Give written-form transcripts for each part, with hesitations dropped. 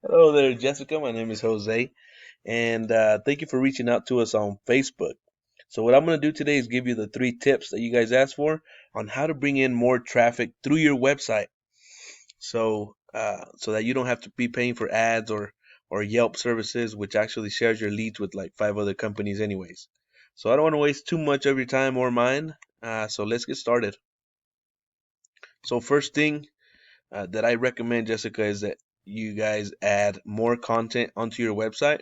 Hello there, Jessica. My name is Jose, and thank you for reaching out to us on Facebook. So, what I'm going to do today is give you the three tips that you guys asked for on how to bring in more traffic through your website. So that you don't have to be paying for ads or Yelp services, which actually shares your leads with like five other companies, anyways. So, I don't want to waste too much of your time or mine. So, let's get started. So, first thing that I recommend, Jessica, is that you guys add more content onto your website.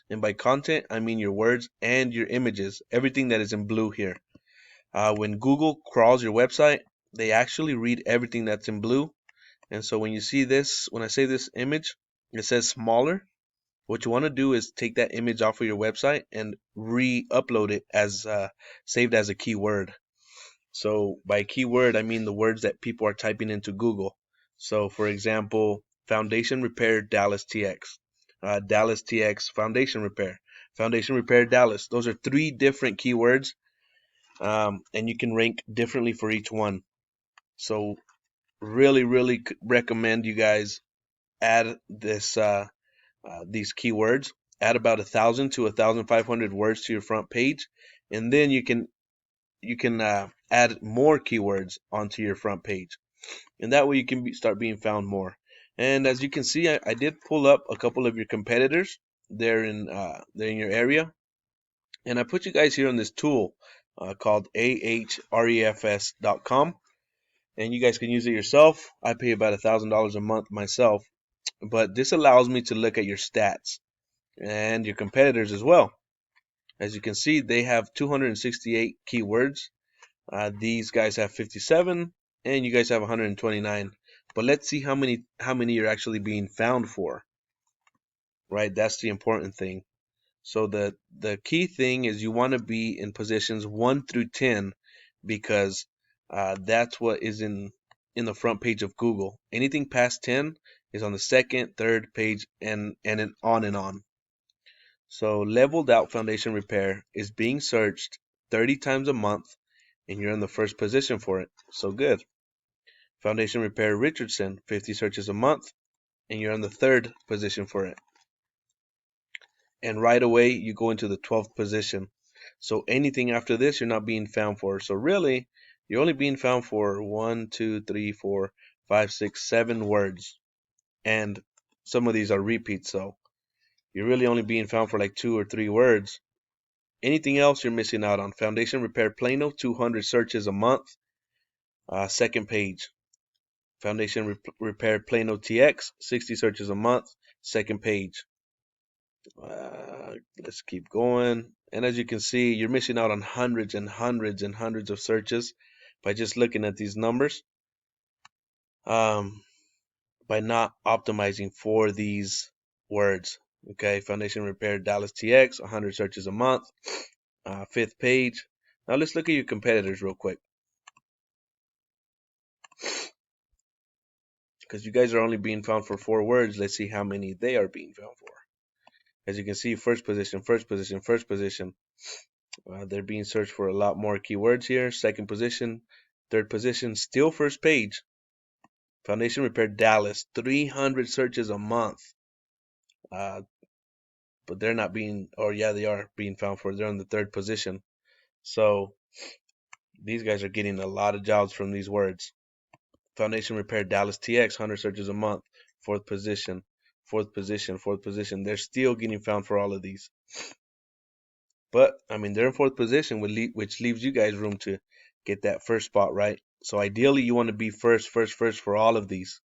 And by content, I mean your words and your images, everything that is in blue here. When Google crawls your website, they actually read everything that's in blue. And so when you see this, when I say this image, it says smaller. What you want to do is take that image off of your website and re-upload it as saved as a keyword. So by keyword, I mean the words that people are typing into Google. So for example, foundation repair Dallas TX, Dallas TX foundation repair Dallas. Those are three different keywords, and you can rank differently for each one. So really recommend you guys add these keywords. Add about 1,000 to 1,500 words to your front page, and then you can add more keywords onto your front page, and that way you can start being found more. And as you can see, I did pull up a couple of your competitors. They're in your area, and I put you guys here on this tool called ahrefs.com, and you guys can use it yourself. I pay about $1,000 a month myself, but this allows me to look at your stats and your competitors as well. As you can see, they have 268 keywords. These guys have 57, and you guys have 129. But let's see how many you're actually being found for, right? That's the important thing. So the key thing is you want to be in positions 1 through 10 because that's what is in the front page of Google. Anything past 10 is on the second, third page, and on and on. So leveled out foundation repair is being searched 30 times a month, and you're in the first position for it. So good. Foundation Repair Richardson, 50 searches a month, and you're on the third position for it. And right away, you go into the 12th position. So anything after this, you're not being found for. So really, you're only being found for 1, 2, 3, 4, 5, 6, 7 words. And some of these are repeats, so you're really only being found for like 2 or 3 words. Anything else, you're missing out on. Foundation Repair Plano, 200 searches a month, second page. Foundation Repair Plano TX, 60 searches a month, second page. Let's keep going. And as you can see, you're missing out on hundreds and hundreds and hundreds of searches by just looking at these numbers, um, by not optimizing for these words. Okay, Foundation Repair Dallas TX, 100 searches a month, fifth page. Now let's look at your competitors real quick, because you guys are only being found for 4 words. Let's see how many they are being found for. As you can see, first position, first position, first position. They're being searched for a lot more keywords here. Second position, third position, still first page. Foundation Repair Dallas, 300 searches a month. Uh, but they're not being, or yeah, they are being found for. They're on the third position. So these guys are getting a lot of jobs from these words. Foundation Repair Dallas TX, 100 searches a month. Fourth position, fourth position, fourth position. They're still getting found for all of these. But I mean, they're in fourth position, which leaves you guys room to get that first spot, right? So ideally, you want to be first for all of these.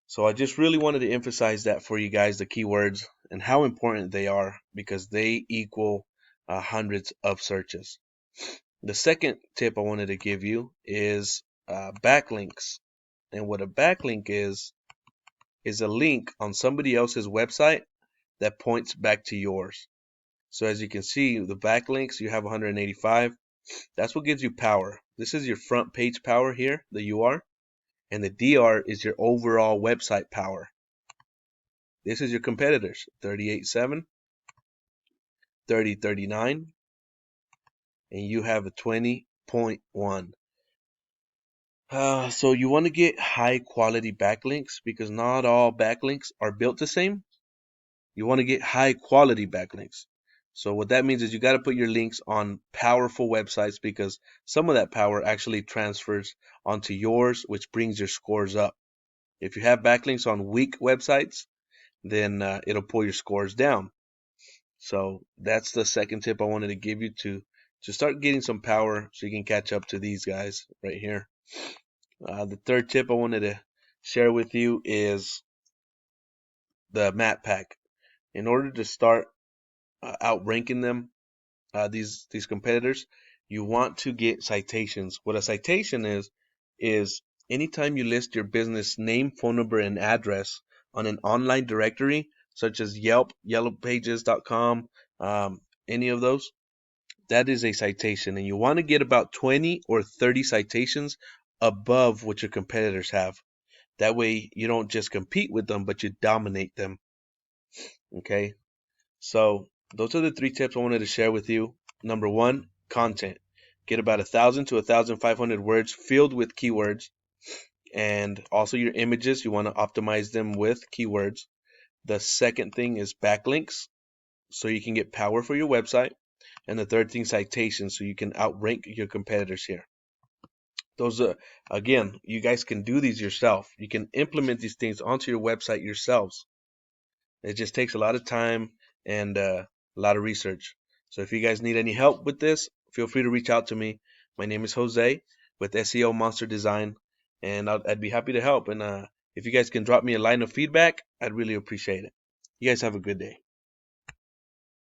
So I just really wanted to emphasize that for you guys, the keywords and how important they are, because they equal hundreds of searches. The second tip I wanted to give you is backlinks. And what a backlink is a link on somebody else's website that points back to yours. So as you can see, the backlinks, you have 185. That's what gives you power. This is your front page power here, the UR, and the DR is your overall website power. This is your competitors, 38.7, 30.39, and you have a 20.1. So you want to get high quality backlinks because not all backlinks are built the same. You want to get high quality backlinks. So what that means is you got to put your links on powerful websites because some of that power actually transfers onto yours, which brings your scores up. If you have backlinks on weak websites, then it'll pull your scores down. So that's the second tip I wanted to give you to start getting some power so you can catch up to these guys right here. The third tip I wanted to share with you is the map pack. In order to start outranking them, these competitors, you want to get citations. What a citation is anytime you list your business name, phone number, and address on an online directory such as Yelp, YellowPages.com, any of those, that is a citation, and you want to get about 20 or 30 citations above what your competitors have. That way you don't just compete with them, but you dominate them. Okay. So those are the three tips I wanted to share with you. Number one, content. Get about 1,000 to 1,500 words filled with keywords. And also your images, you want to optimize them with keywords. The second thing is backlinks, so you can get power for your website. And the third thing, citations, so you can outrank your competitors here. Those are, again, you guys can do these yourself. You can implement these things onto your website yourselves. It just takes a lot of time and a lot of research. So if you guys need any help with this, feel free to reach out to me. My name is Jose with SEO Monster Design, and I'd be happy to help. And if you guys can drop me a line of feedback, I'd really appreciate it. You guys have a good day.